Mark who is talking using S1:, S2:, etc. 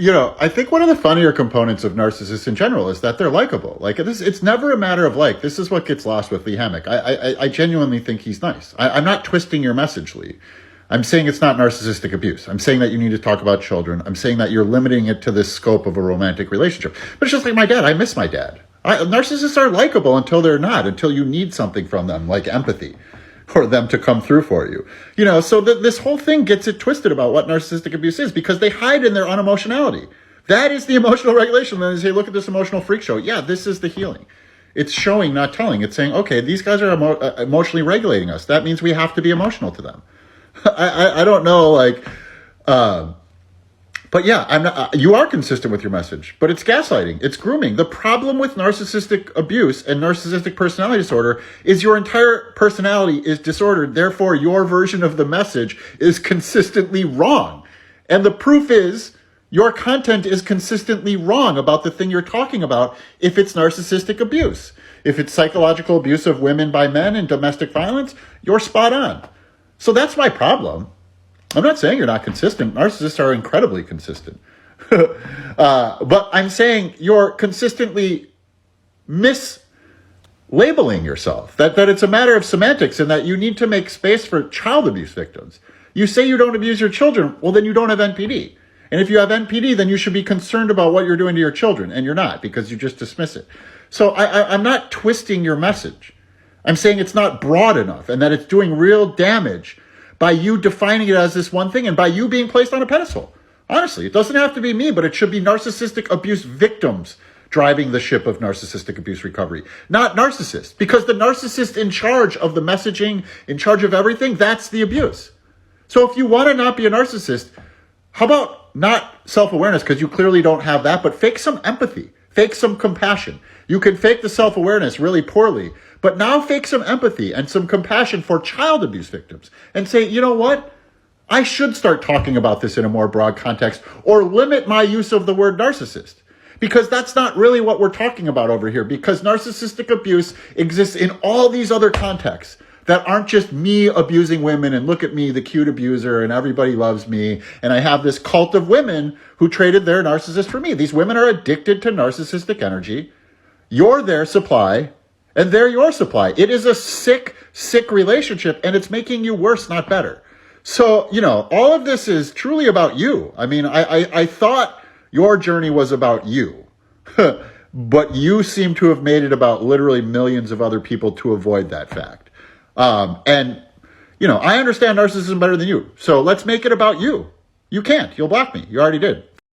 S1: I think one of the funnier components of narcissists in general is that they're likable. Like, it's never a matter of like. This is what gets lost with Lee Hammock. I genuinely think he's nice. I'm not twisting your message, Lee. I'm saying it's not narcissistic abuse. I'm saying that you need to talk about children. I'm saying that you're limiting it to this scope of a romantic relationship. But it's just like my dad. I miss my dad. Narcissists are likable until they're not, until you need something from them, like empathy, for them to come through for you. So this whole thing gets it twisted about what narcissistic abuse is, because they hide in their unemotionality. That is the emotional regulation. Then they say, look at this emotional freak show. Yeah, this is the healing. It's showing, not telling. It's saying, okay, these guys are emotionally regulating us. That means we have to be emotional to them. I don't know, but yeah, I'm not, you are consistent with your message, but it's gaslighting. It's grooming. The problem with narcissistic abuse and narcissistic personality disorder is your entire personality is disordered. Therefore, your version of the message is consistently wrong. And the proof is your content is consistently wrong about the thing you're talking about if it's narcissistic abuse. If it's psychological abuse of women by men and domestic violence, you're spot on. So that's my problem. I'm not saying you're not consistent. Narcissists are incredibly consistent. But I'm saying you're consistently mislabeling yourself. That it's a matter of semantics and that you need to make space for child abuse victims. You say you don't abuse your children, well, then you don't have NPD. And if you have NPD, then you should be concerned about what you're doing to your children. And you're not, because you just dismiss it. So I'm not twisting your message. I'm saying it's not broad enough and that it's doing real damage by you defining it as this one thing and by you being placed on a pedestal. Honestly, it doesn't have to be me, but it should be narcissistic abuse victims driving the ship of narcissistic abuse recovery, not narcissists. Because the narcissist in charge of the messaging, in charge of everything, that's the abuse. So if you want to not be a narcissist, how about not self-awareness, because you clearly don't have that, but fake some empathy, fake some compassion. You can fake the self-awareness really poorly, but now fake some empathy and some compassion for child abuse victims and say, you know what? I should start talking about this in a more broad context or limit my use of the word narcissist, because that's not really what we're talking about over here, because narcissistic abuse exists in all these other contexts that aren't just me abusing women and look at me, the cute abuser, and everybody loves me. And I have this cult of women who traded their narcissist for me. These women are addicted to narcissistic energy. You're their supply. And they're your supply. It is a sick, sick relationship, and it's making you worse, not better. So, all of this is truly about you. I mean, I thought your journey was about you, but you seem to have made it about literally millions of other people to avoid that fact. I understand narcissism better than you. So let's make it about you. You can't. You'll block me. You already did.